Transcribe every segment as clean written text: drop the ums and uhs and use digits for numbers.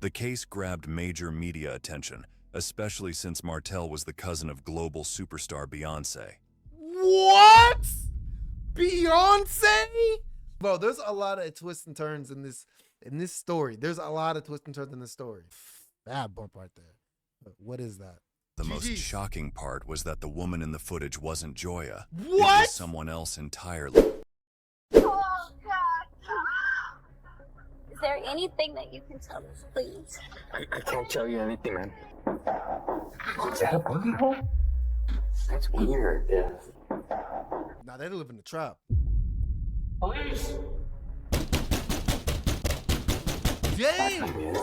The case grabbed major media attention, especially since Martel was the cousin of global superstar Beyoncé. What? Beyonce? Bro, there's a lot of twists and turns in this story. There's a lot of twists and turns in this story. Bad bump right there. But what is that? The most shocking part was that the woman in the footage wasn't Joya. What? It was someone else entirely. Oh, God. Is there anything that you can tell us, please? I can't tell you anything, man. Is that a boogie hole? That's weird. Yeah. Nah, they live in the trap. Police! Dang!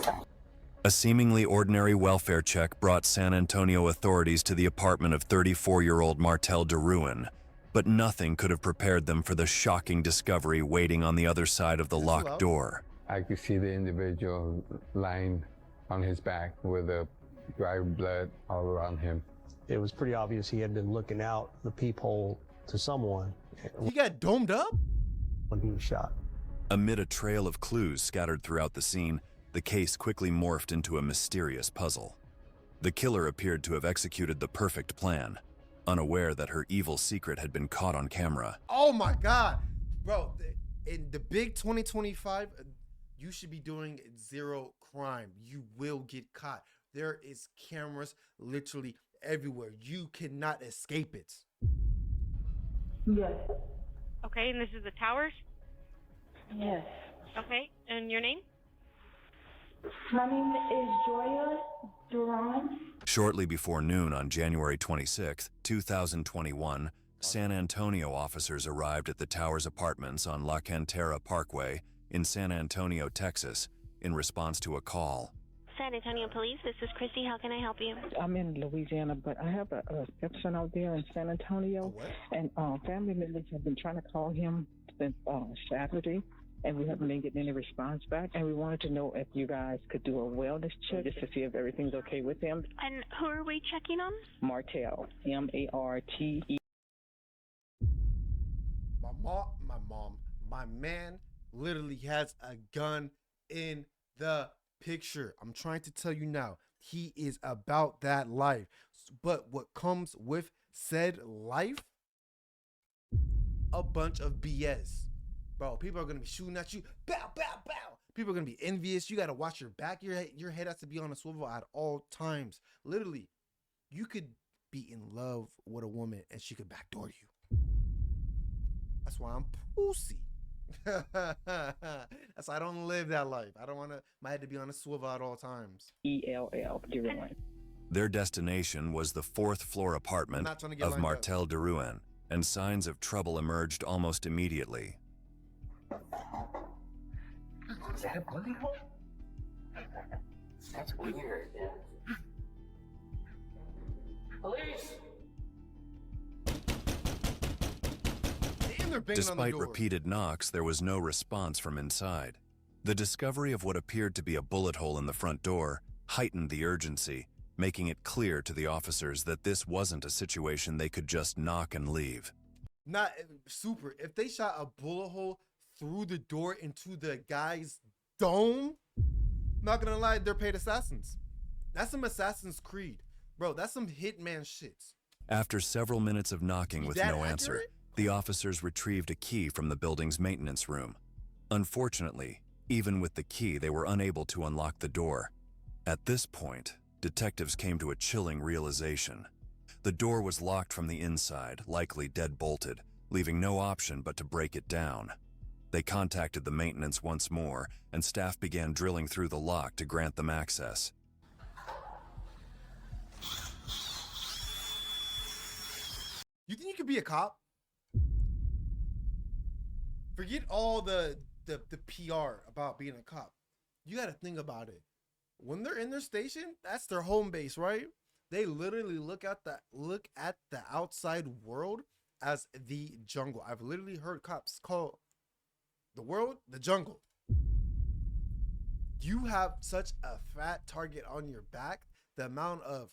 A seemingly ordinary welfare check brought San Antonio authorities to the apartment of 34-year-old Martel DeRuin, but nothing could have prepared them for the shocking discovery waiting on the other side of the locked door. I could see the individual lying on his back with a dry blood all around him. It was pretty obvious he had been looking out the peephole to someone He got domed up? when he was shot. Amid a trail of clues scattered throughout the scene, the case quickly morphed into a mysterious puzzle. The killer appeared to have executed the perfect plan, unaware that her evil secret had been caught on camera. Oh my God. Bro, in the big 2025, you should be doing zero crime. You will get caught. There is cameras literally everywhere. You cannot escape it. Yes. Okay, and this is the Towers? Yes. Okay, and your name? My name is Joya Duran. Shortly before noon on January 26, 2021, San Antonio officers arrived at the Towers Apartments on La Cantera Parkway in San Antonio, Texas, in response to a call. San Antonio Police, this is Christy. How can I help you? I'm in Louisiana, but I have a stepson out there in San Antonio, and family members have been trying to call him since Saturday, and we haven't been getting any response back. And we wanted to know if you guys could do a wellness check just to see if everything's okay with him. And who are we checking on? Martel, M-A-R-T-E. My man literally has a gun in the picture. I'm trying to tell you now, he is about that life. But what comes with said life? A bunch of BS. Bro, people are gonna be shooting at you. Bow, bow, bow. People are gonna be envious. You gotta watch your back. Your head has to be on a swivel at all times. Literally, you could be in love with a woman and she could backdoor you. That's why I'm pussy. That's why I don't live that life. I don't want my head to be on a swivel at all times. E-L-L, Duran. Their destination was the fourth-floor apartment of Martel DeRuin, and signs of trouble emerged almost immediately. Is that a boogie hole? That's weird. Police! Despite repeated knocks, there was no response from inside. The discovery of what appeared to be a bullet hole in the front door heightened the urgency, making it clear to the officers that this wasn't a situation they could just knock and leave. Not super. If they shot a bullet hole through the door into the guy's dome, not gonna lie, they're paid assassins. That's some Assassin's Creed. Bro, that's some hitman shit. After several minutes of knocking with no answer, the officers retrieved a key from the building's maintenance room. Unfortunately, even with the key, they were unable to unlock the door. At this point, detectives came to a chilling realization. The door was locked from the inside, likely dead-bolted, leaving no option but to break it down. They contacted the maintenance once more, and staff began drilling through the lock to grant them access. You think you could be a cop? Forget all the PR about being a cop. You got to think about it. When they're in their station, that's their home base, right? They literally look at the outside world as the jungle. I've literally heard cops call the world the jungle. You have such a fat target on your back. The amount of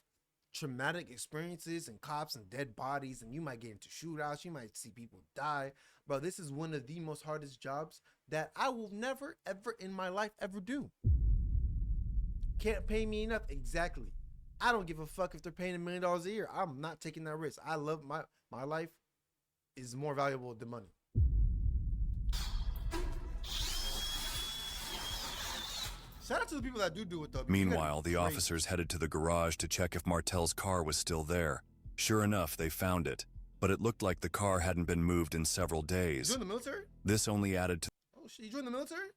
traumatic experiences and cops and dead bodies, and you might get into shootouts, you might see people die. Bro, this is one of the most hardest jobs that I will never ever in my life ever do. Can't pay me enough. Exactly. I don't give a fuck if they're paying $1 million a year. I'm not taking that risk. I love my life is more valuable than money. Shout out to the people that do it though. Meanwhile, the officers headed to the garage to check if Martel's car was still there. Sure enough, they found it, but it looked like the car hadn't been moved in several days. You joined the military? This only added to... Oh shit, you joined the military?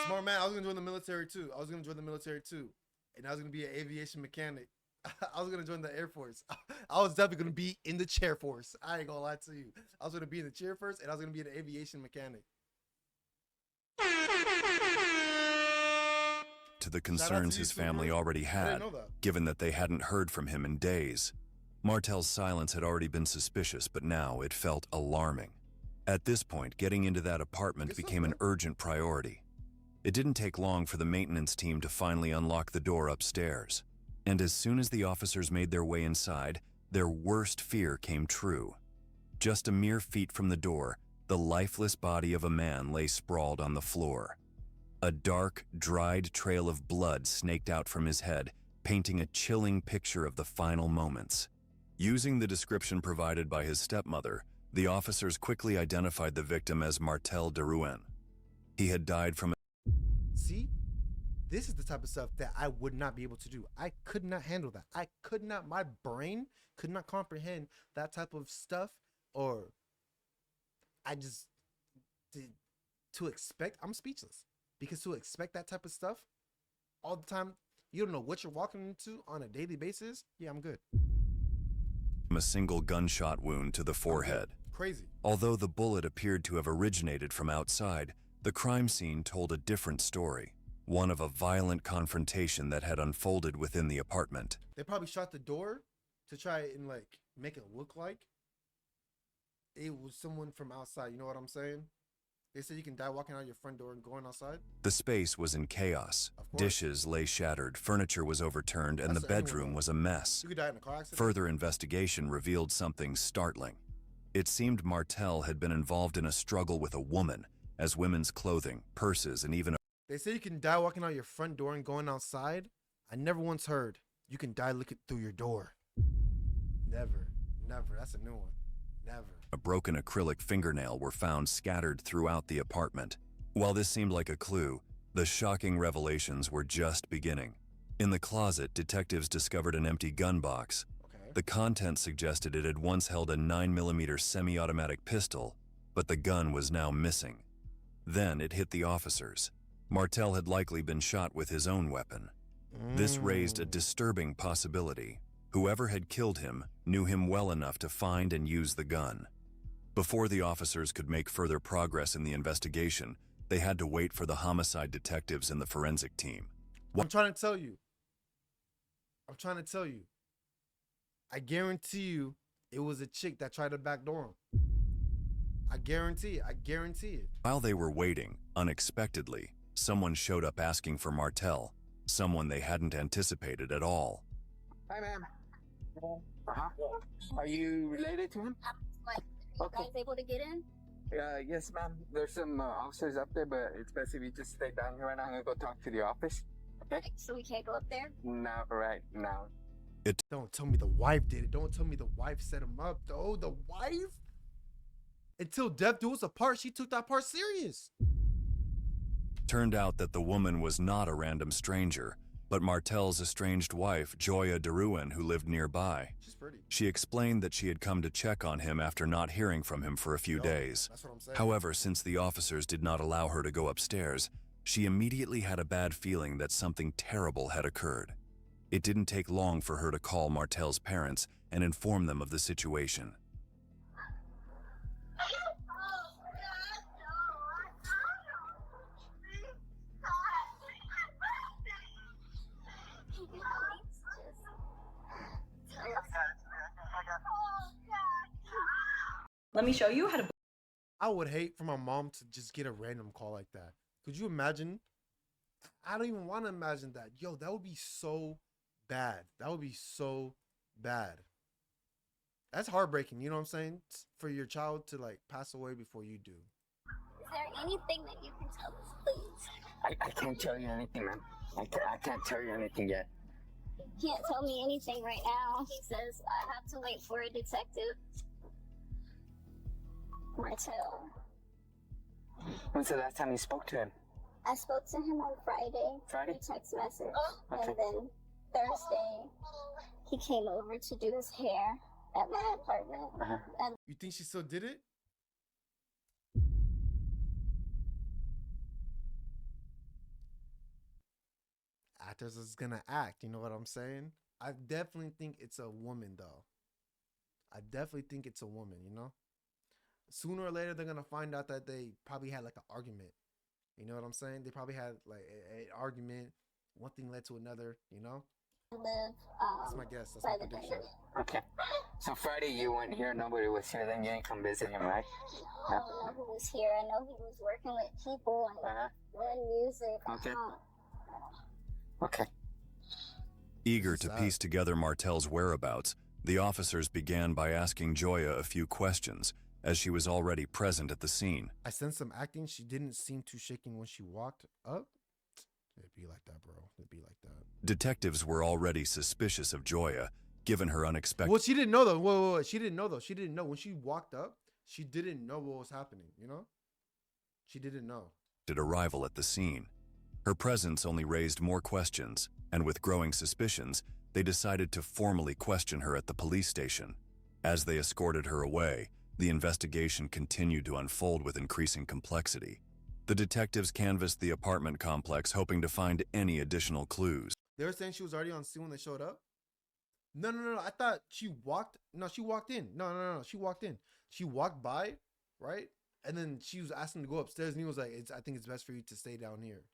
Smart man, I was gonna join the military too. And I was gonna be an aviation mechanic. I was gonna join the Air Force. I was definitely gonna be in the chair force. I ain't gonna lie to you. I was gonna be in the chair first, and I was gonna be an aviation mechanic. To the concerns his family already had, given that they hadn't heard from him in days. Martel's silence had already been suspicious, but now it felt alarming. At this point, getting into that apartment became an urgent priority. It didn't take long for the maintenance team to finally unlock the door upstairs. And as soon as the officers made their way inside, their worst fear came true. Just a mere feet from the door, the lifeless body of a man lay sprawled on the floor. A dark, dried trail of blood snaked out from his head, painting a chilling picture of the final moments. Using the description provided by his stepmother, the officers quickly identified the victim as Martel Deruin. He had died from... See? This is the type of stuff that I would not be able to do. I could not handle that. My brain could not comprehend that type of stuff, or I'm speechless. Because to expect that type of stuff all the time, you don't know what you're walking into on a daily basis. Yeah, I'm good. A single gunshot wound to the forehead. Crazy. Although the bullet appeared to have originated from outside, the crime scene told a different story. One of a violent confrontation that had unfolded within the apartment. They probably shot the door to try and like make it look like it was someone from outside. You know what I'm saying? They said you can die walking out your front door and going outside. The space was in chaos. Dishes lay shattered, furniture was overturned, and the bedroom was a mess. You could die in a car accident. Further investigation revealed something startling. It seemed Martel had been involved in a struggle with a woman, as women's clothing, purses, and even... They say you can die walking out your front door and going outside. I never once heard you can die looking through your door. Never. That's a new one. Never. A broken acrylic fingernail were found scattered throughout the apartment. While this seemed like a clue, the shocking revelations were just beginning. In the closet, detectives discovered an empty gun box. The contents suggested it had once held a 9mm semi-automatic pistol, but the gun was now missing. Then it hit the officers. Martel had likely been shot with his own weapon. This raised a disturbing possibility. Whoever had killed him knew him well enough to find and use the gun. Before the officers could make further progress in the investigation, they had to wait for the homicide detectives and the forensic team. I'm trying to tell you. I guarantee you it was a chick that tried to backdoor him. I guarantee it. While they were waiting, unexpectedly, someone showed up asking for Martel, someone they hadn't anticipated at all. Hi, ma'am. Are you related to him? You guys able to get in? Yes, ma'am. There's some officers up there, but it's best if you just stay down here right now. I'm gonna go talk to the office. Okay? So we can't go up there? Not right now. Don't tell me the wife did it. Don't tell me the wife set him up, though. The wife? Until death do us apart, she took that part serious. Turned out that the woman was not a random stranger, but Martel's estranged wife, Joya Deruin, who lived nearby. She's pretty. She explained that she had come to check on him after not hearing from him for a few days. That's what I'm saying. However, since the officers did not allow her to go upstairs, she immediately had a bad feeling that something terrible had occurred. It didn't take long for her to call Martel's parents and inform them of the situation. Let me show you how to... I would hate for my mom to just get a random call like that. Could you imagine? I don't even want to imagine that. Yo, that would be so bad. That would be so bad. That's heartbreaking, you know what I'm saying? For your child to like pass away before you do. Is there anything that you can tell us, please? I can't tell you anything, man. I can't tell you anything yet. He can't tell me anything right now. He says I have to wait for a detective. Martel. When's the last time you spoke to him? I spoke to him on Friday. Friday? Text message. Okay. And then Thursday, he came over to do his hair at my apartment. And You think she still did it? Actors is gonna act, you know what I'm saying? I definitely think it's a woman though. I definitely think it's a woman, you know? Sooner or later they're gonna find out that they probably had like an argument. You know what I'm saying? They probably had like an argument. One thing led to another, you know? live That's my guess. That's by my the prediction. Okay. So Friday you weren't here, nobody was here, then you didn't come visit him, right? I don't know who was here. I know he was working with people and doing music. Okay. Okay. Eager to Sad. piece together Martel's whereabouts, the officers began by asking Joya a few questions, as she was already present at the scene. I sensed some acting. She didn't seem too shaking when she walked up. It'd be like that, bro. It'd be like that. Detectives were already suspicious of Joya, given her unexpected Well, she didn't know though. Whoa. She didn't know though. She didn't know when she walked up. She didn't know what was happening. You know, she didn't know. arrival at the scene. Her presence only raised more questions, and with growing suspicions, they decided to formally question her at the police station. As they escorted her away, the investigation continued to unfold with increasing complexity. The detectives canvassed the apartment complex, hoping to find any additional clues. They were saying she was already on scene when they showed up. No. I thought she walked. No, she walked in. No. She walked in. She walked by, right? And then she was asking to go upstairs, and he was like, I think it's best for you to stay down here.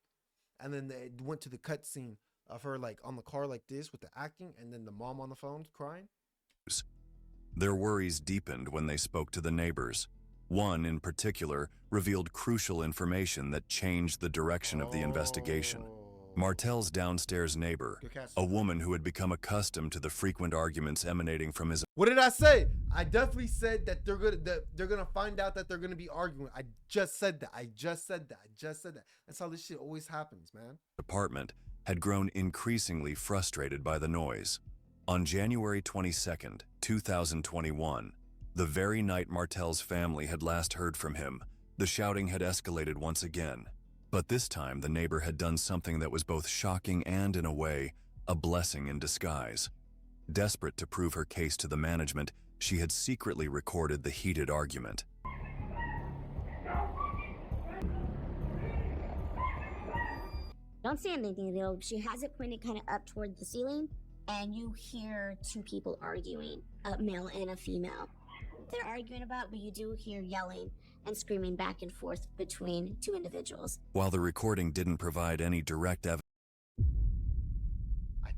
And then they went to the cut scene of her like on the car like this with the acting, and then the mom on the phone crying. Their worries deepened when they spoke to the neighbors. One, in particular, revealed crucial information that changed the direction of the investigation. Martel's downstairs neighbor, Good catch. a woman who had become accustomed to the frequent arguments emanating from his What did I say? I definitely said that they're gonna find out that they're gonna be arguing. I just said that. That's how this shit always happens, man. apartment, had grown increasingly frustrated by the noise. On January 22nd, 2021, the very night Martel's family had last heard from him, the shouting had escalated once again. But this time, the neighbor had done something that was both shocking and, in a way, a blessing in disguise. Desperate to prove her case to the management, she had secretly recorded the heated argument. Don't say anything, though. She has it pointed kind of up toward the ceiling, and you hear two people arguing, a male and a female. They're arguing about, but you do hear yelling and screaming back and forth between two individuals. While the recording didn't provide any direct I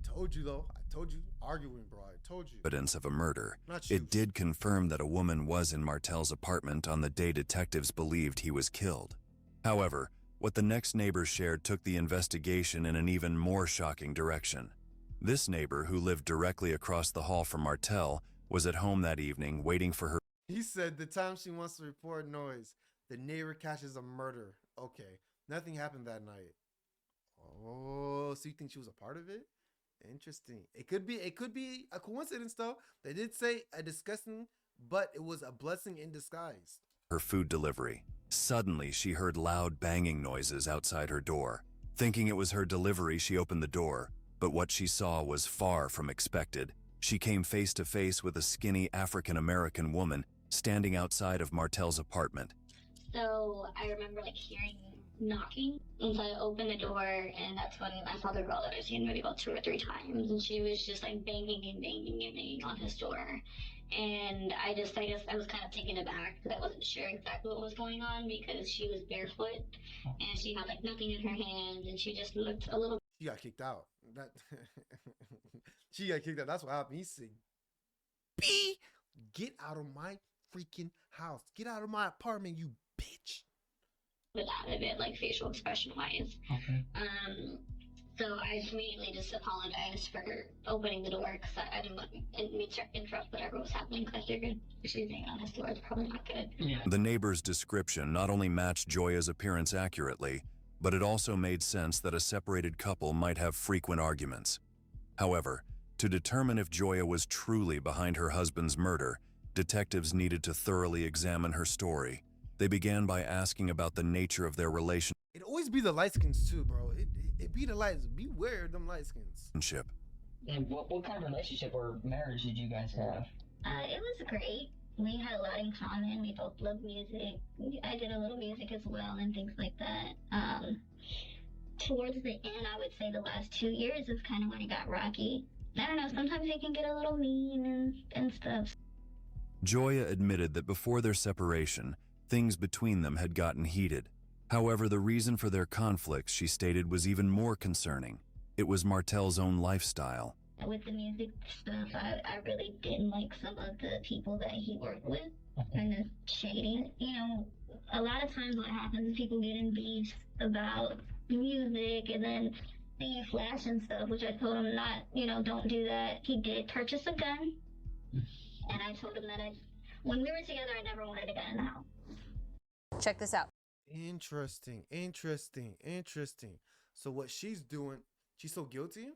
told you though. I told you arguing, bro. I told you. evidence of a murder, Not you. it did confirm that a woman was in Martel's apartment on the day detectives believed he was killed. However, what the next neighbor shared took the investigation in an even more shocking direction. This neighbor, who lived directly across the hall from Martel, was at home that evening waiting for her. He said the time she wants to report noise, the neighbor catches a murder. Okay, nothing happened that night. Oh, so you think she was a part of it? Interesting. It could be a coincidence though. They did say a disgusting, but it was a blessing in disguise. Her food delivery. Suddenly, she heard loud banging noises outside her door. Thinking it was her delivery, she opened the door, but what she saw was far from expected. She came face to face with a skinny African-American woman standing outside of Martel's apartment. So I remember like hearing knocking, and so I opened the door, and that's when I saw the girl that I've seen maybe about 2 or 3 times, and she was just like banging on his door. And I guess I was kind of taken aback because I wasn't sure exactly what was going on, because she was barefoot and she had like nothing in her hands, and she just looked a little. She got kicked out. She got kicked out. That's what happened. He said, "B, get out of my freaking house. Get out of my apartment, you bitch." Bit out of it, like facial expression wise. Okay. So I immediately just apologized for opening the door, because I didn't mean to interrupt whatever was happening, because I figured she's being on his door is probably not good. Yeah. The neighbor's description not only matched Joya's appearance accurately, but it also made sense that a separated couple might have frequent arguments. However, to determine if Joya was truly behind her husband's murder, detectives needed to thoroughly examine her story. They began by asking about the nature of their relationship. It always be the light skins too, bro. It be the lights. Beware of them light skins. And what kind of relationship or marriage did you guys have? It was great. We had a lot in common. We both loved music. I did a little music as well and things like that. Towards the end, I would say the last 2 years is kind of when it got rocky. I don't know, sometimes they can get a little mean and stuff. Joya admitted that before their separation, things between them had gotten heated. However, the reason for their conflicts, she stated, was even more concerning. It was Martel's own lifestyle. With the music stuff, I really didn't like some of the people that he worked with. Kind of shady. You know, a lot of times what happens is people get in beefs about music and then they flash and stuff, which I told him not, don't do that. He did purchase a gun. And I told him that when we were together, I never wanted a gun in the house. Check this out. Interesting. So what she's doing, she's so guilty?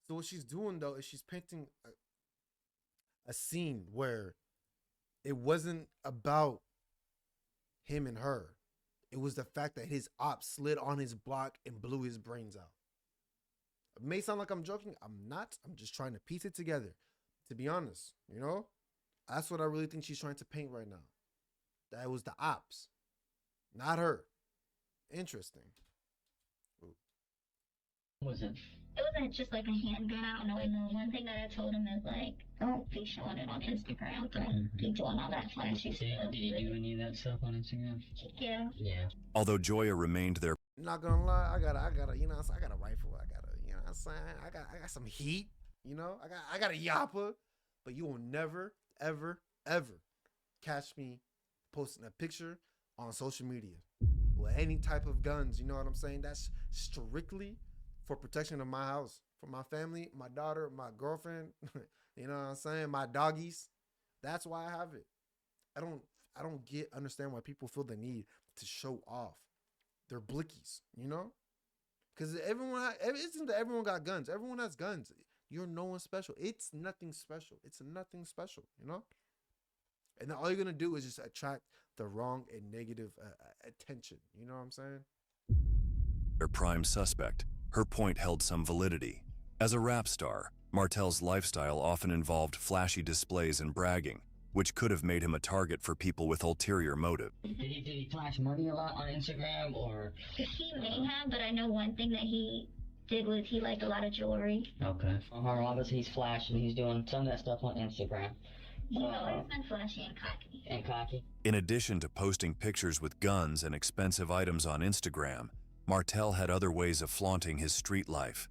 So what she's doing, though, is she's painting a scene where it wasn't about him and her. It was the fact that his op slid on his block and blew his brains out. It may sound like I'm joking. I'm not. I'm just trying to piece it together. To be honest, that's what I really think she's trying to paint right now. That it was the ops, not her. Interesting. Was it? It wasn't just like a handgun. I don't know. And the one thing that I told him is like, don't be showing it on Instagram. Don't be doing all that flashy stuff. Did he do any of that stuff on Instagram? Yeah. Although Joya remained there. Not gonna lie, I got a, I got a rifle. I got a, I'm saying, I got some heat. I got a yappa, but you will never, ever, ever catch me posting a picture on social media with any type of guns. You know what I'm saying? That's strictly for protection of my house, for my family, my daughter, my girlfriend. You know what I'm saying? My doggies. That's why I have it. I don't understand why people feel the need to show off their blickies, Because it isn't that everyone got guns. Everyone has guns. You're no one special. It's nothing special. It's nothing special, And then all you're going to do is just attract the wrong and negative attention. You know what I'm saying? Their prime suspect. Her point held some validity. As a rap star, Martel's lifestyle often involved flashy displays and bragging, which could have made him a target for people with ulterior motive. Did he flash money a lot on Instagram, or? He may have, but I know one thing that he did was he liked a lot of jewelry. Okay. Obviously he's flashing. He's doing some of that stuff on Instagram. He's always been flashy and cocky. In addition to posting pictures with guns and expensive items on Instagram, Martel had other ways of flaunting his street life.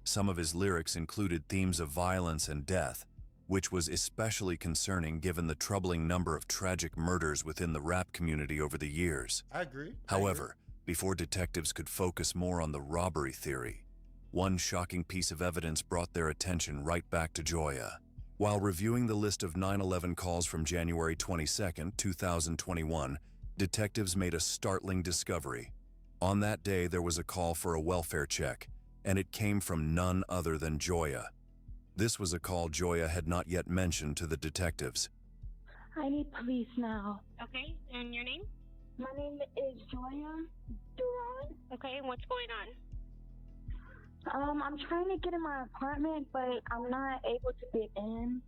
Some of his lyrics included themes of violence and death, which was especially concerning given the troubling number of tragic murders within the rap community over the years. I agree. However, before detectives could focus more on the robbery theory, one shocking piece of evidence brought their attention right back to Joya. While reviewing the list of 9/11 calls from January 22, 2021, detectives made a startling discovery. On that day, there was a call for a welfare check, and it came from none other than Joya. This was a call Joya had not yet mentioned to the detectives. I need police now. Okay, and your name? My name is Joya Duran. Okay, and what's going on? I'm trying to get in my apartment, but I'm not able to get in.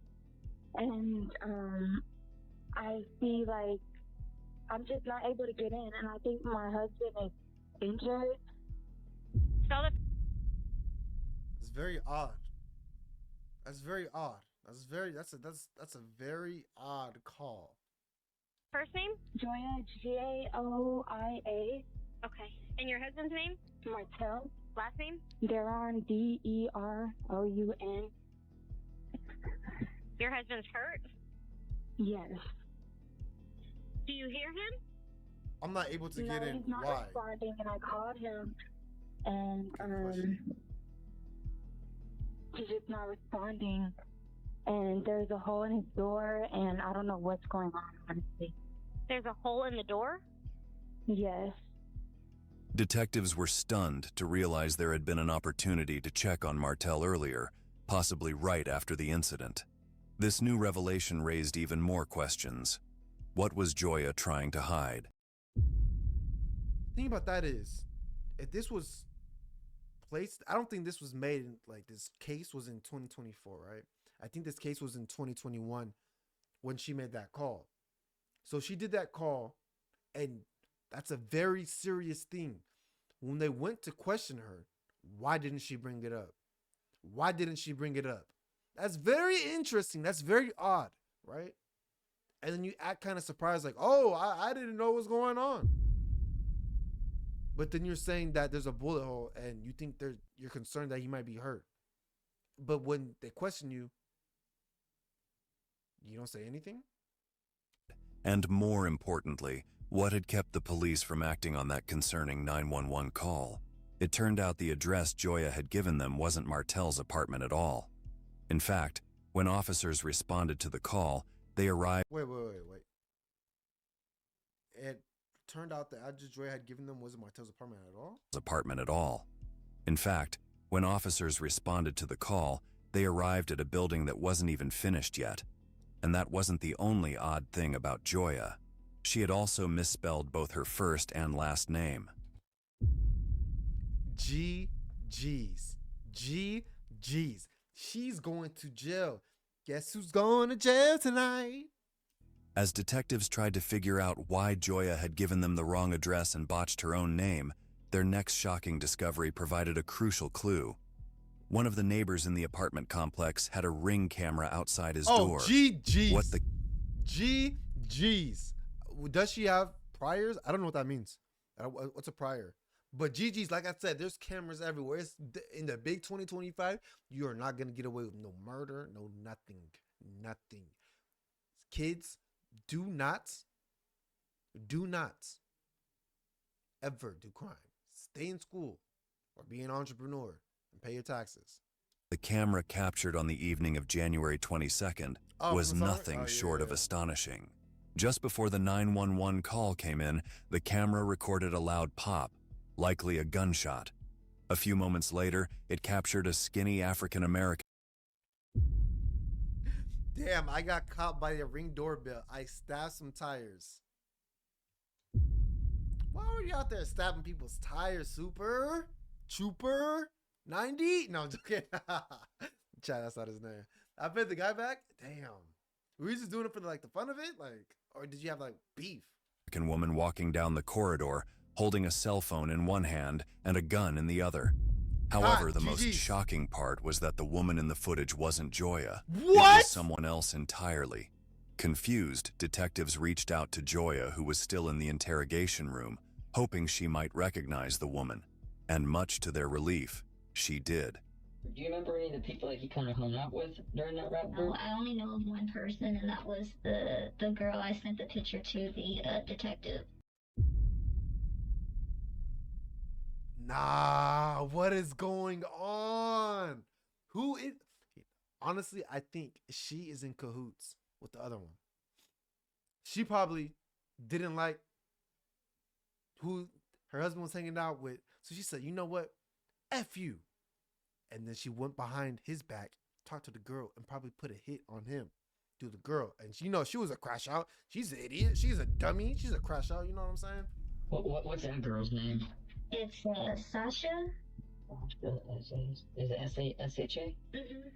And I see like I'm just not able to get in, and I think my husband is injured. Spell it. It's very odd. That's very odd. That's a very odd call. First name? Joya, Joia. Okay. And your husband's name? Martel. Last name? Deron, Deroun. Your husband's hurt? Yes. Do you hear him? I'm not able to get in. He's not Why? responding, and I called him, and he's just not responding. And there's a hole in his door, and I don't know what's going on, honestly. There's a hole in the door? Yes. Detectives were stunned to realize there had been an opportunity to check on Martel earlier, possibly right after the incident. This new revelation raised even more questions. What was Joya trying to hide? The thing about that is, if this was placed, I don't think this was made in, like, this case was in 2024, right? I think this case was in 2021 when she made that call. So she did that call, and that's a very serious thing. When they went to question her, why didn't she bring it up? Why didn't she bring it up? That's very interesting. That's very odd, right? And then you act kind of surprised, like, oh, I didn't know what was going on. But then you're saying that there's a bullet hole and you think you're concerned that he might be hurt. But when they question you, you don't say anything? And more importantly, what had kept the police from acting on that concerning 911 call? It turned out the address Joya had given them wasn't Martel's apartment at all. In fact, when officers responded to the call, they arrived. Wait. It turned out the address Joya had given them wasn't Martel's apartment at all? In fact, when officers responded to the call, they arrived at a building that wasn't even finished yet. And that wasn't the only odd thing about Joya. She had also misspelled both her first and last name. GG's. She's going to jail. Guess who's going to jail tonight? As detectives tried to figure out why Joya had given them the wrong address and botched her own name, their next shocking discovery provided a crucial clue. One of the neighbors in the apartment complex had a Ring camera outside his door. GG's. What the? GG's. Does she have priors? I don't know what that means. What's a prior? But GG's, like I said, there's cameras everywhere. It's in the big 2025, you are not going to get away with no murder, no nothing. Kids, do not ever do crime. Stay in school or be an entrepreneur and pay your taxes. The camera captured on the evening of January 22nd was nothing short of astonishing. Just before the 911 call came in, the camera recorded a loud pop, likely a gunshot. A few moments later, it captured a skinny African-American. Damn, I got caught by a Ring doorbell. I stabbed some tires. Why were you out there stabbing people's tires, Super? Trooper? 90? No, I'm joking. Chad, that's not his name. I paid the guy back? Damn. Were you just doing it for the fun of it? Or did you have beef? African woman walking down the corridor, holding a cell phone in one hand and a gun in the other. However, the most shocking part was that the woman in the footage wasn't Joya. What? It was someone else entirely. Confused, detectives reached out to Joya, who was still in the interrogation room, hoping she might recognize the woman. And much to their relief, she did. Do you remember any of the people that he kind of hung out with during that rap group? No, I only know of one person, and that was the girl I sent the picture to, the detective. Nah, what is going on? Who is? Honestly, I think she is in cahoots with the other one. She probably didn't like who her husband was hanging out with. So she said, you know what? F you. And then she went behind his back, talked to the girl, and probably put a hit on him to the girl. And she was a crash out. She's an idiot. She's a dummy. She's a crash out. You know what I'm saying? What's that girl's name? It's Sasha. Is it S-H-A? Mm-hmm.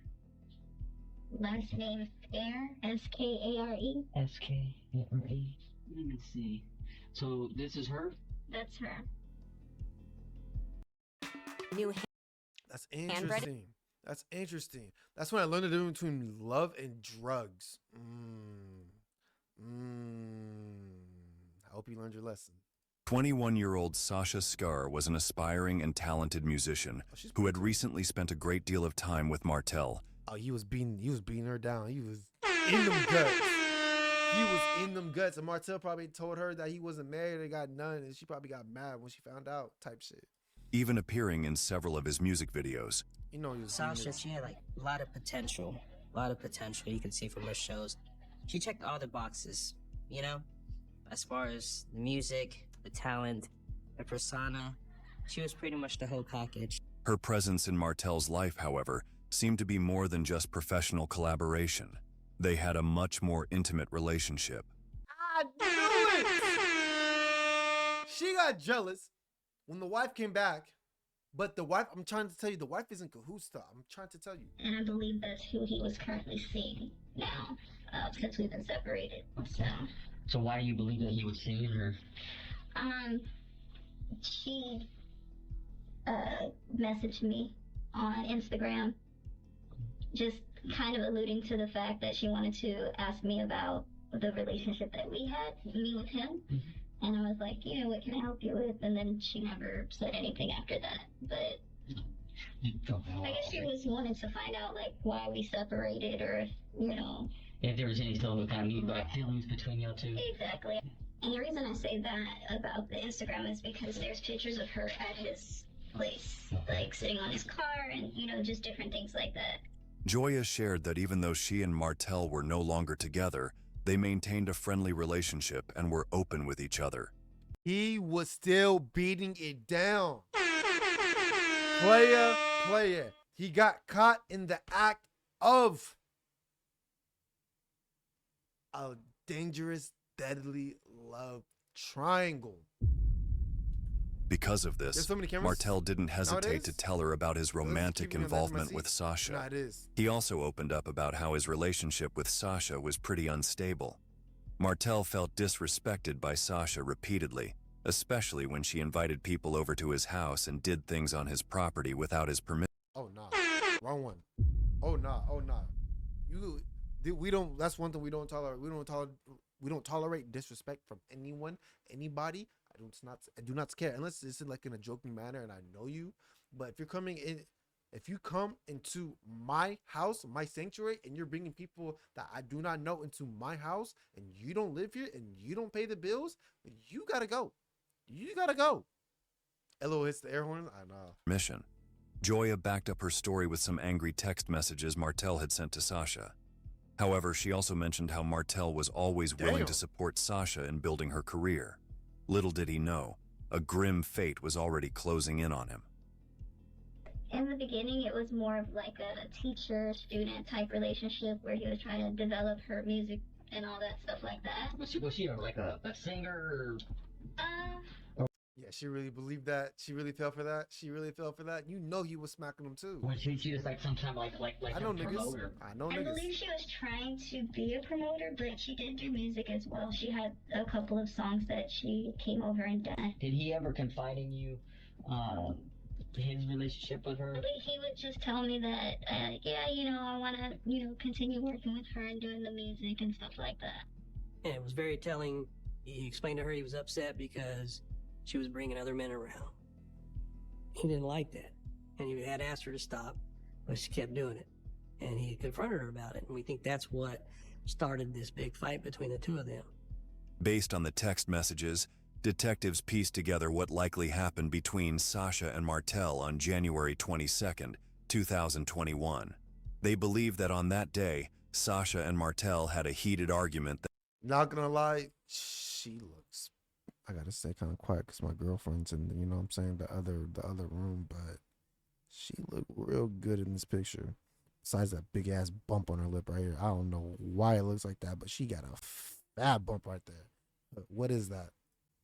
Last name Skare. S-K-A-R-E. S-K-A-R-E. Let me see. So this is her? That's her. That's interesting. That's interesting. That's when I learned the difference between love and drugs. I hope you learned your lesson. 21-year-old Sasha Skar was an aspiring and talented musician who had recently spent a great deal of time with Martel. Oh, he was beating her down. He was in them guts. He was in them guts. And Martel probably told her that he wasn't married and got none, and she probably got mad when she found out, type shit. Even appearing in several of his music videos. You know, he was Sasha, she had a lot of potential. You can see from her shows. She checked all the boxes, as far as the music, the talent, the persona, She was pretty much the whole package. Her presence in Martel's life, however, seemed to be more than just professional collaboration. They had a much more intimate relationship. I knew it! She got jealous when the wife came back, but the wife, I'm trying to tell you, the wife isn't cahoots. I'm trying to tell you. And I believe that's who he was currently seeing now, since we've been separated. So why do you believe that he was seeing her? She messaged me on Instagram, just kind of alluding to the fact that she wanted to ask me about the relationship that we had, me with him. And I was like, what can I help you with? And then she never said anything after that. But I guess she was wanting to find out, like, why we separated, or, if there was any still kind of feelings between y'all two. Exactly. And the reason I say that about the Instagram is because there's pictures of her at his place, like sitting on his car and, just different things like that. Joya shared that even though she and Martel were no longer together, they maintained a friendly relationship and were open with each other. He was still beating it down. Player. He got caught in the act of a dangerous, deadly love triangle. Because of this, Martel didn't hesitate to tell her about his romantic involvement with Sasha. He also opened up about how his relationship with Sasha was pretty unstable. Martel felt disrespected by Sasha repeatedly, especially when she invited people over to his house and did things on his property without his permission. Oh, nah. Wrong one. Oh, nah. We don't, that's one thing we don't tolerate. We don't tolerate disrespect from anyone, anybody. I do not care, unless it's like in a joking manner and I know you. But if you come into my house, my sanctuary, and you're bringing people that I do not know into my house, and you don't live here and you don't pay the bills, you gotta go. Elo hits the air horn. I know. Joya backed up her story with some angry text messages Martel had sent to Sasha. However, she also mentioned how Martel was always willing to support Sasha in building her career. Little did he know, a grim fate was already closing in on him. In the beginning, it was more of like a teacher-student type relationship where he was trying to develop her music and all that stuff like that. Was she like a singer? Yeah, she really believed that. She really fell for that. You know he was smacking them too. Was she just like some kind of like I know a niggas. promoter? I know I niggas. believe she was trying to be a promoter, but she did do music as well. She had a couple of songs that she came over and done. Did he ever confide in you his relationship with her? He would just tell me that, I want to, continue working with her and doing the music and stuff like that. And it was very telling. He explained to her he was upset because she was bringing other men around. He didn't like that. And he had asked her to stop, but she kept doing it. And he confronted her about it. And we think that's what started this big fight between the two of them. Based on the text messages, detectives pieced together what likely happened between Sasha and Martel on January 22nd, 2021. They believe that on that day, Sasha and Martel had a heated argument. Not gonna lie, she looks, I gotta stay kind of quiet because my girlfriend's in, you know what I'm saying, the other room, but she looked real good in this picture. Besides that big ass bump on her lip right here. I don't know why it looks like that, but she got a fat bump right there. But what is that?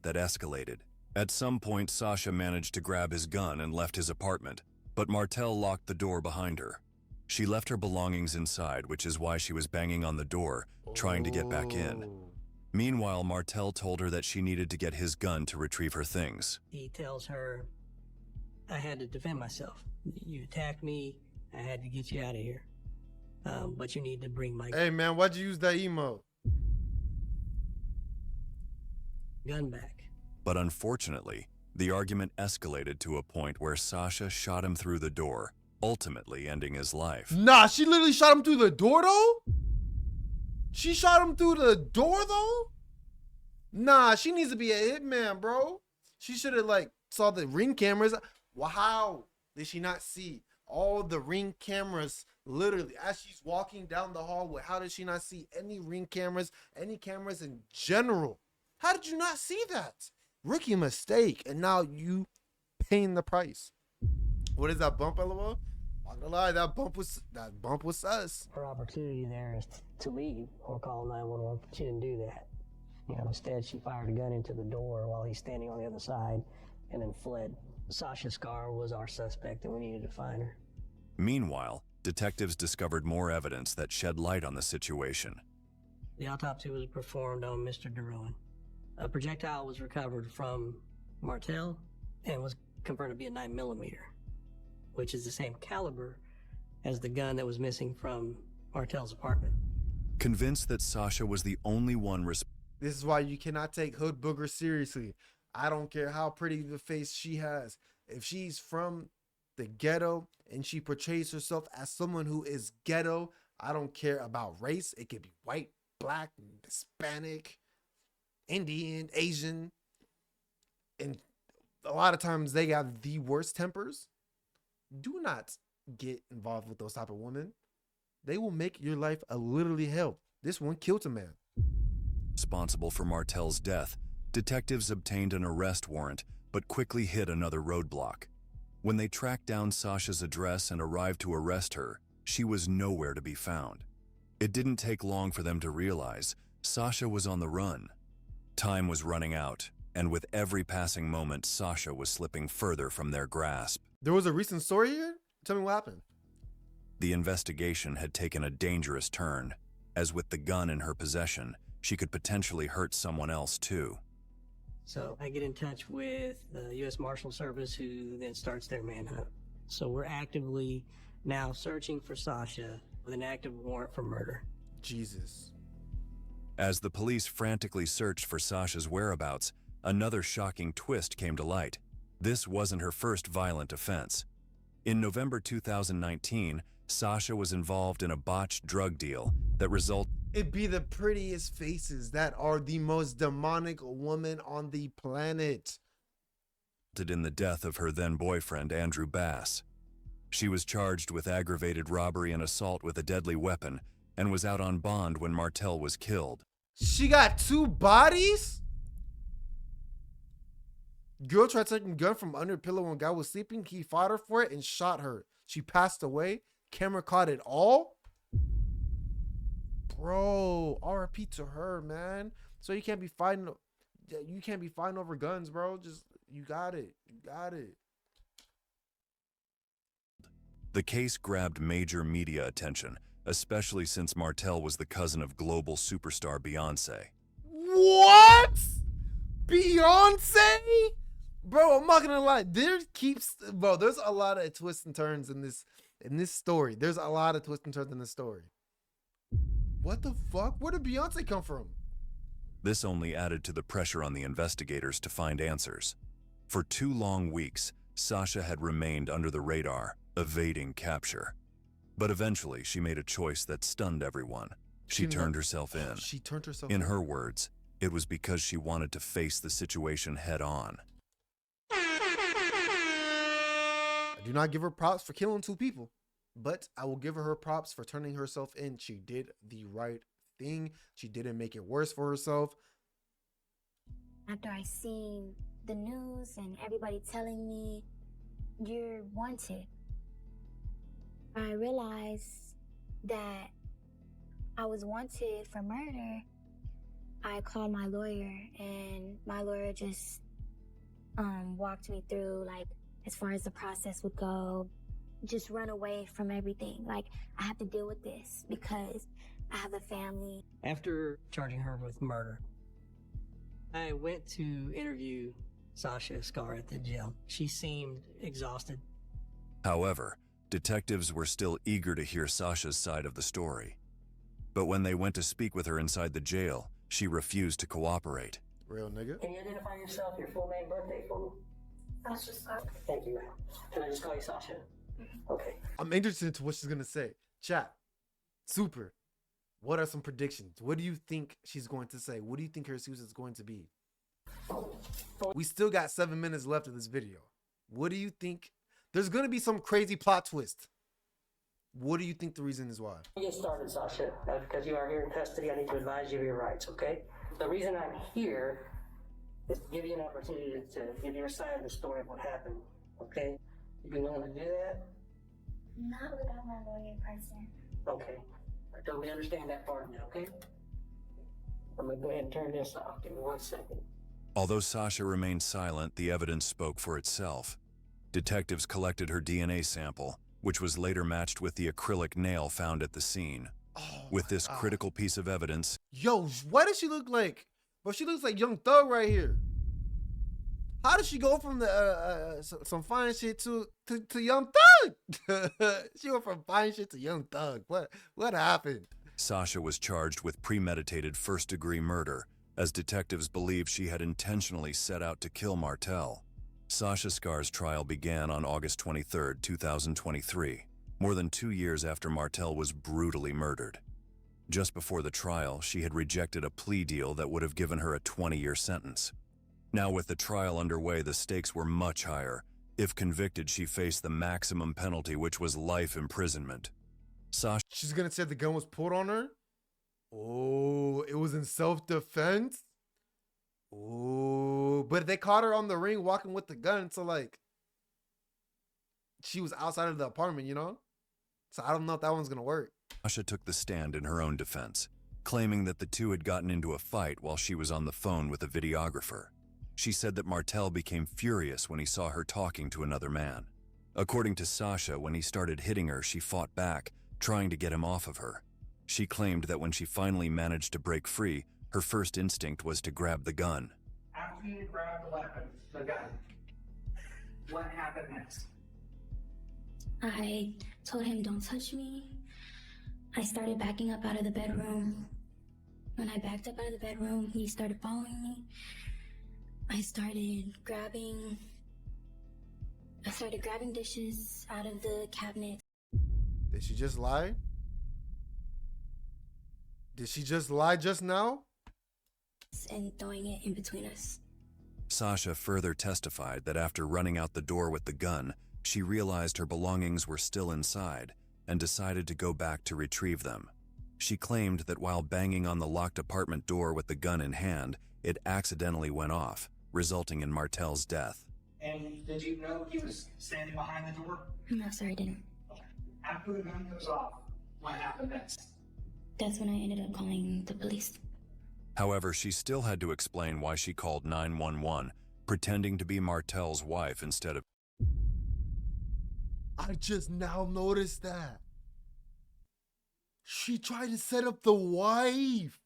That escalated. At some point, Sasha managed to grab his gun and left his apartment, but Martel locked the door behind her. She left her belongings inside, which is why she was banging on the door, trying to get back in. Meanwhile, Martel told her that she needed to get his gun to retrieve her things. He tells her, I had to defend myself. You attacked me. I had to get you out of here. But you need to bring my Hey man, why'd you use that emote? gun back. But unfortunately, the argument escalated to a point where Sasha shot him through the door, ultimately ending his life. Nah, she literally shot him through the door though? She shot him through the door though? Nah, she needs to be a hitman, bro. She should have like saw the Ring cameras. Wow, did she not see all the Ring cameras literally as she's walking down the hallway? How did she not see any Ring cameras, any cameras in general? How did you not see that? Rookie mistake, and now you paying the price. What is that bump, LOL? I'm gonna lie, that bump was sus. Her opportunity there is to leave or call 911, but she didn't do that. Instead she fired a gun into the door while he's standing on the other side and then fled. Sasha Scar was our suspect and we needed to find her. Meanwhile, detectives discovered more evidence that shed light on the situation. The autopsy was performed on Mr. DeRuin. A projectile was recovered from Martel and was confirmed to be a 9mm, which is the same caliber as the gun that was missing from Martel's apartment. Convinced that Sasha was the only one This is why you cannot take Hood Booger seriously. I don't care how pretty the face she has. If she's from the ghetto and she portrays herself as someone who is ghetto, I don't care about race. It could be white, black, Hispanic, Indian, Asian. And a lot of times they have the worst tempers. Do not get involved with those type of women. They will make your life a literally hell. This one killed a man. Responsible for Martel's death, detectives obtained an arrest warrant, but quickly hit another roadblock. When they tracked down Sasha's address and arrived to arrest her, she was nowhere to be found. It didn't take long for them to realize Sasha was on the run. Time was running out, and with every passing moment, Sasha was slipping further from their grasp. There was a recent story here? Tell me what happened. The investigation had taken a dangerous turn, as with the gun in her possession, she could potentially hurt someone else too. So I get in touch with the U.S. Marshal Service, who then starts their manhunt. So we're actively now searching for Sasha with an active warrant for murder. Jesus. As the police frantically searched for Sasha's whereabouts, another shocking twist came to light. This wasn't her first violent offense. In November 2019, Sasha was involved in a botched drug deal that resulted It be the prettiest faces that are the most demonic woman on the planet. in the death of her then boyfriend, Andrew Bass. She was charged with aggravated robbery and assault with a deadly weapon and was out on bond when Martel was killed. She got 2 bodies? Girl tried taking a gun from under a pillow when guy was sleeping. He fought her for it and shot her. She passed away. Camera caught it all. Bro, RIP to her, man. So you can't be fighting. You can't be fighting over guns, bro. Just you got it. You got it. The case grabbed major media attention, especially since Martel was the cousin of global superstar Beyonce. What? Beyonce? Bro, I'm not gonna lie. There's a lot of twists and turns in this story. There's a lot of twists and turns in this story. What the fuck? Where did Beyonce come from? This only added to the pressure on the investigators to find answers. For 2 long weeks, Sasha had remained under the radar, evading capture. But eventually, she made a choice that stunned everyone. She turned herself in. She turned herself in. In her words, it was because she wanted to face the situation head on. I do not give her props for killing 2 people, but I will give her props for turning herself in. She did the right thing. She didn't make it worse for herself. After I seen the news and everybody telling me you're wanted, I realized that I was wanted for murder. I called my lawyer and my lawyer just walked me through like as far as the process would go. Just run away from everything. Like, I have to deal with this because I have a family. After charging her with murder, I went to interview Sasha Scar at the jail. She seemed exhausted. However, detectives were still eager to hear Sasha's side of the story. But when they went to speak with her inside the jail, she refused to cooperate. Real nigga. Can you identify yourself, your full name, birthday for me? Sasha Scar. Thank you, ma'am. Can I just call you Sasha? Okay. I'm interested to what she's gonna say. Chat. Super. What are some predictions? What do you think she's going to say? What do you think her excuse is going to be? We still got 7 minutes left of this video. What do you think? There's gonna be some crazy plot twist. What do you think the reason is why? Get started, Sasha. Because you are here in custody, I need to advise you of your rights, okay? The reason I'm here is to give you an opportunity to give your side of the story of what happened Okay? You been willing to do that? Not without my lawyer present. Okay. I totally understand that part now, okay? I'm gonna go ahead and turn this off. Give me 1 second. Although Sasha remained silent, the evidence spoke for itself. Detectives collected her DNA sample, which was later matched with the acrylic nail found at the scene. With this critical piece of evidence, Yo, what does she look like? Bro, she looks like Young Thug right here. How does she go from the some fine shit to Young Thug? She went from fine shit to Young Thug. What happened? Sasha was charged with premeditated first-degree murder, as detectives believed she had intentionally set out to kill Martel. Sasha Scar's trial began on August 23, 2023, more than 2 years after Martel was brutally murdered. Just before the trial, she had rejected a plea deal that would have given her a 20-year sentence. Now, with the trial underway, the stakes were much higher. If convicted, she faced the maximum penalty, which was life imprisonment. She's gonna say the gun was pulled on her? Oh, it was in self-defense? Oh, but they caught her on the ring walking with the gun, so like, she was outside of the apartment, you know? So I don't know if that one's gonna work. Sasha took the stand in her own defense, claiming that the two had gotten into a fight while she was on the phone with a videographer. She said that Martel became furious when he saw her talking to another man. According to Sasha, when he started hitting her, she fought back, trying to get him off of her. She claimed that when she finally managed to break free, her first instinct was to grab the gun. After you grab the weapon, the gun, what happened next? I told him, don't touch me. I started backing up out of the bedroom. When I backed up out of the bedroom, he started following me. I started grabbing dishes out of the cabinet. Did she just lie? Did she just lie just now? And throwing it in between us. Sasha further testified that after running out the door with the gun, she realized her belongings were still inside and decided to go back to retrieve them. She claimed that while banging on the locked apartment door with the gun in hand, it accidentally went off, resulting in Martel's death. And did you know he was standing behind the door? No, sir, I didn't. After the gun goes off, what happened next? That's when I ended up calling the police. However, she still had to explain why she called 911, pretending to be Martel's wife instead of... I just now noticed that. She tried to set up the wife.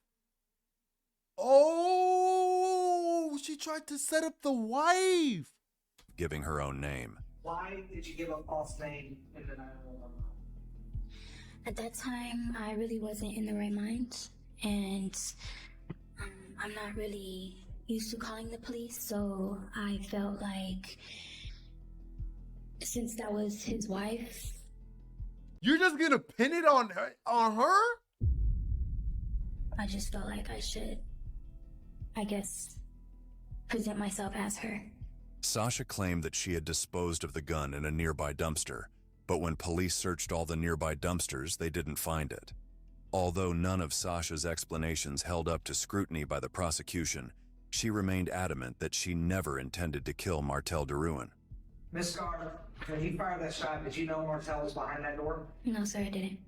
Oh, she tried to set up the wife. Giving her own name. Why did you give a false name in the 911? At that time, I really wasn't in the right mind, and I'm not really used to calling the police, so I felt like since that was his wife. You're just gonna pin it on her? I just felt like I should, I guess, present myself as her. Sasha claimed that she had disposed of the gun in a nearby dumpster, but when police searched all the nearby dumpsters, they didn't find it. Although none of Sasha's explanations held up to scrutiny by the prosecution, she remained adamant that she never intended to kill Martel DeRuin. Miss Scar, when he fired that shot, did you know Martel was behind that door? No, sir, I didn't.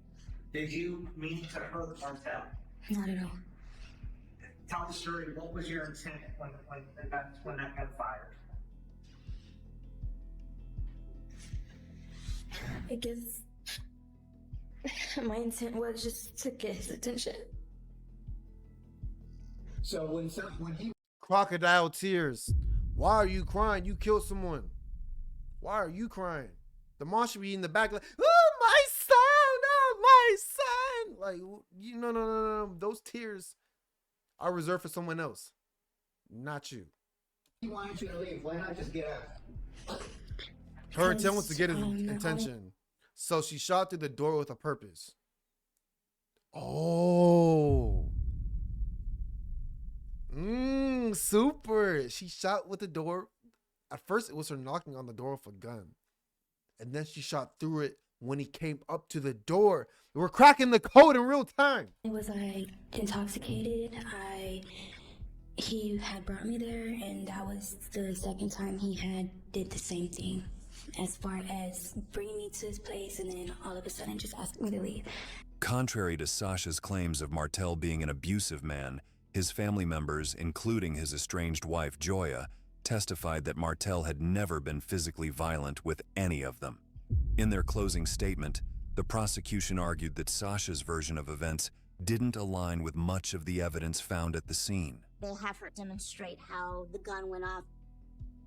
Did you mean to hurt Martel? Not at all. Tell the jury, what was your intent when that gun fired? I guess my intent was just to get his attention. So when he... Crocodile tears. Why are you crying? You killed someone. Why are you crying? The mom should be in the back like, oh, my son, oh, my son. Like, you no. Those tears are reserved for someone else, not you. He wanted you to leave. Why not just get out? Her intent was to get his attention. So she shot through the door with a purpose. Oh. Super. She shot with the door. At first, it was her knocking on the door with a gun. And then she shot through it when he came up to the door. We're cracking the code in real time. Was I intoxicated? He had brought me there, and that was the second time he had did the same thing. as far as bringing me to his place and then all of a sudden just asking me to leave. Contrary to Sasha's claims of Martel being an abusive man, his family members, including his estranged wife Joya, testified that Martel had never been physically violent with any of them. In their closing statement, the prosecution argued that Sasha's version of events didn't align with much of the evidence found at the scene. They have her demonstrate how the gun went off.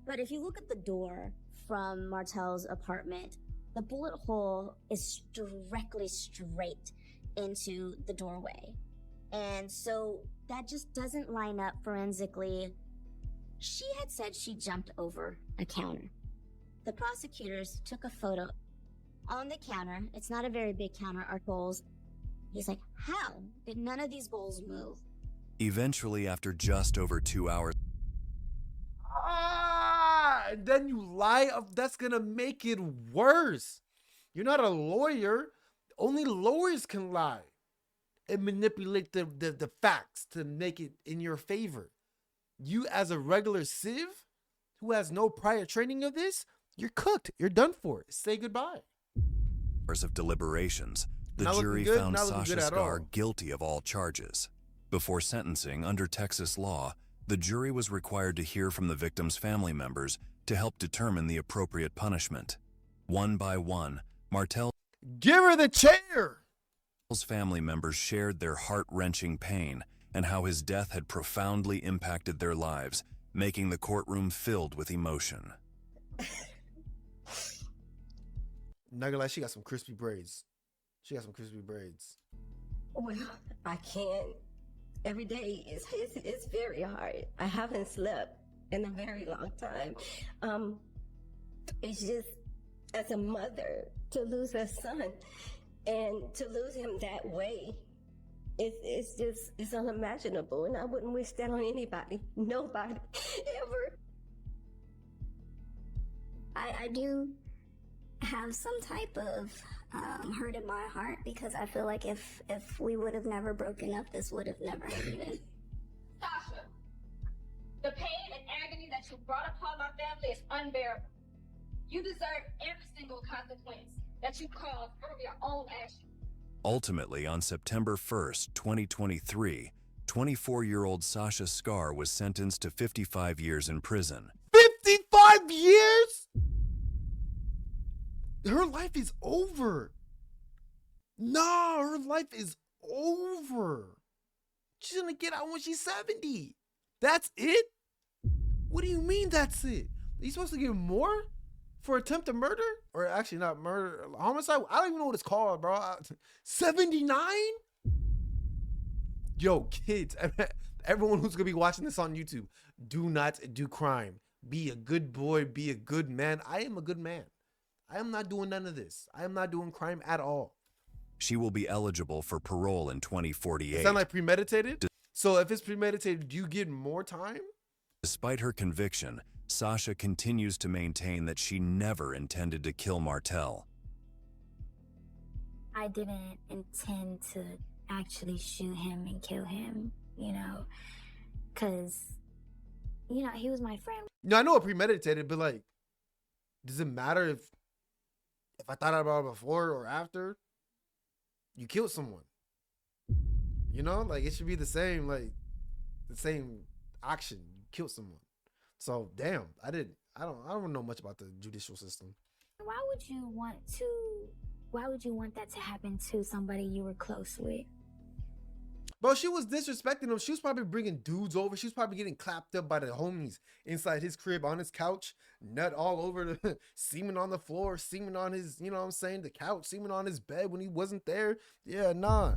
But if you look at the door from Martel's apartment, the bullet hole is directly straight into the doorway. And so that just doesn't line up forensically. She had said she jumped over a counter. The prosecutors took a photo on the counter. It's not a very big counter, our bowls. He's like, how did none of these bowls move? Eventually, after just over 2 hours, and then you lie. That's gonna make it worse. You're not a lawyer. Only lawyers can lie and manipulate the facts to make it in your favor. You, as a regular civ who has no prior training of this, you're cooked. You're done for. Say goodbye. Of deliberations, the Not jury looking good, found not looking Sasha good at Scar all. guilty of all charges. Before sentencing, under Texas law, the jury was required to hear from the victim's family members to help determine the appropriate punishment. One by one, Martel's Give her the chair. family members shared their heart-wrenching pain and how his death had profoundly impacted their lives, making the courtroom filled with emotion. Not gonna lie, she got some crispy braids. She got some crispy braids. Well, I can't. Every day it's very hard. I haven't slept in a very long time. It's just, as a mother, to lose a son and to lose him that way, it's unimaginable, and I wouldn't wish that on anybody, nobody, ever. I do have some type of hurt in my heart because I feel like if we would have never broken up, this would have never happened. Sasha, the pain and agony that you brought upon my family is unbearable. You deserve every single consequence that you caused from your own actions. Ultimately, on September 1st, 2023, 24-year-old Sasha Scar was sentenced to 55 years in prison. 55 years? Her life is over. No, her life is over. She's gonna get out when she's 70. That's it? What do you mean that's it? Are you supposed to get more for attempted murder? Or actually not murder, homicide? I don't even know what it's called, bro. 79? Yo, kids, everyone who's gonna be watching this on YouTube, do not do crime. Be a good boy, be a good man. I am a good man. I am not doing none of this. I am not doing crime at all. She will be eligible for parole in 2048. Sound like premeditated? So if it's premeditated, do you get more time? Despite her conviction, Sasha continues to maintain that she never intended to kill Martel. I didn't intend to actually shoot him and kill him, because, he was my friend. No, I know it premeditated, but like, does it matter if I thought about it before or after? You killed someone. Like it should be the same action. You killed someone. So damn, I don't know much about the judicial system. Why would you want that to happen to somebody you were close with? Bro, she was disrespecting him. She was probably bringing dudes over. She was probably getting clapped up by the homies inside his crib on his couch, nut all over the semen on the floor, semen on his, the couch, semen on his bed when he wasn't there. Yeah, nah,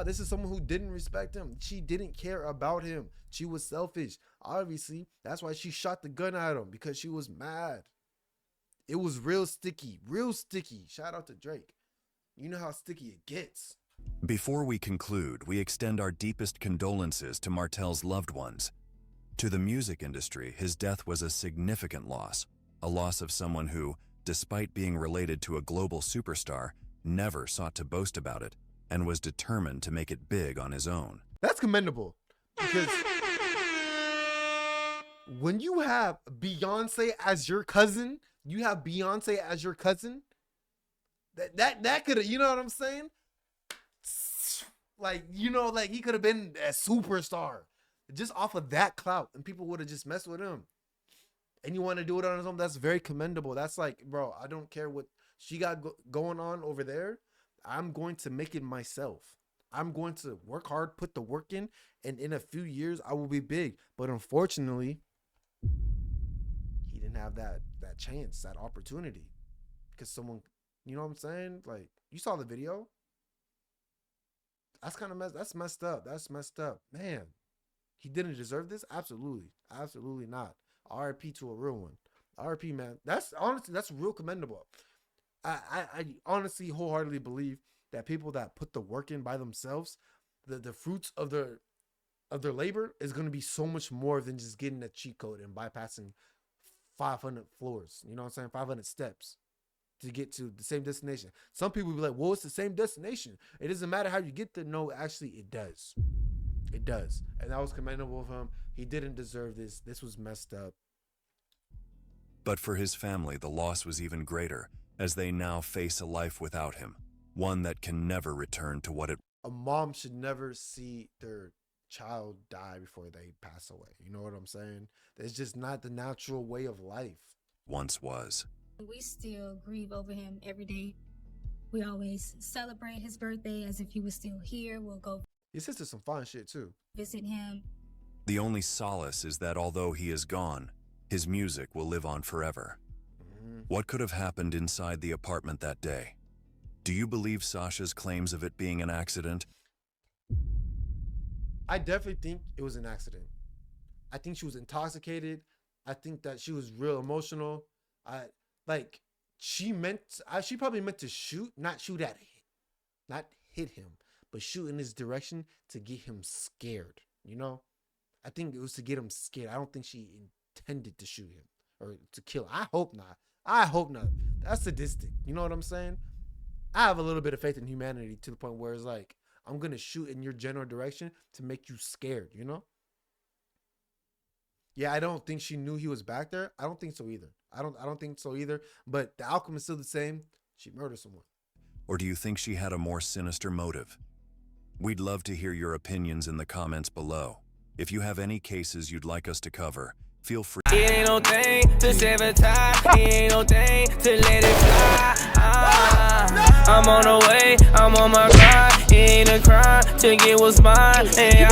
this is someone who didn't respect him. She didn't care about him. She was selfish. Obviously, that's why she shot the gun at him, because she was mad. It was real sticky. Shout out to Drake. You know how sticky it gets. Before we conclude, we extend our deepest condolences to Martel's loved ones. To the music industry, his death was a significant loss, a loss of someone who, despite being related to a global superstar, never sought to boast about it and was determined to make it big on his own. That's commendable, because when you have Beyonce as your cousin, You have Beyonce as your cousin. That could have, you know what I'm saying? Like, you know, like he could have been a superstar just off of that clout, and people would have just messed with him. And you want to do it on his own? That's very commendable. That's like, bro, I don't care what she got going on over there. I'm going to make it myself. I'm going to work hard, put the work in, and in a few years I will be big. But unfortunately, he didn't have that chance, that opportunity, because someone, you know what I'm saying? Like, you saw the video. That's kind of that's messed up. That's messed up, man. He didn't deserve this. Absolutely not. RIP to a real one. RIP, man. That's honestly, that's real commendable. I honestly wholeheartedly believe that people that put the work in by themselves, the fruits of their labor is going to be so much more than just getting a cheat code and bypassing 500 floors. You know what I'm saying? 500 steps to get to the same destination. Some people will be like, well, it's the same destination. It doesn't matter how you get there. No, actually it does. It does. And that was commendable of him. He didn't deserve this. This was messed up. But for his family, the loss was even greater, as they now face a life without him, one that can never return to what it. A mom should never see their child die before they pass away. You know what I'm saying? It's just not the natural way of life. Once was. We still grieve over him every day. We always celebrate his birthday as if he was still here. We'll go Your sister's some fun shit too. visit him. The only solace is that although he is gone, his music will live on forever. What could have happened inside the apartment that day? Do you believe Sasha's claims of it being an accident? I definitely think it was an accident. I think she was intoxicated. I think that she was real emotional. She probably meant to shoot, not shoot at him, not hit him, but shoot in his direction to get him scared. You know, I think it was to get him scared. I don't think she intended to shoot him or to kill him. I hope not. That's sadistic. You know what I'm saying? I have a little bit of faith in humanity to the point where it's like, I'm going to shoot in your general direction to make you scared, you know? Yeah, I don't think she knew he was back there. I don't think so either. I don't think so either. But the outcome is still the same. She murdered someone. Or do you think she had a more sinister motive? We'd love to hear your opinions in the comments below. If you have any cases you'd like us to cover, feel free. It ain't no thing to sabotage. It ain't no thing to let it fly. I'm on the way, I'm on my grind. It ain't a crime to get what's mine. And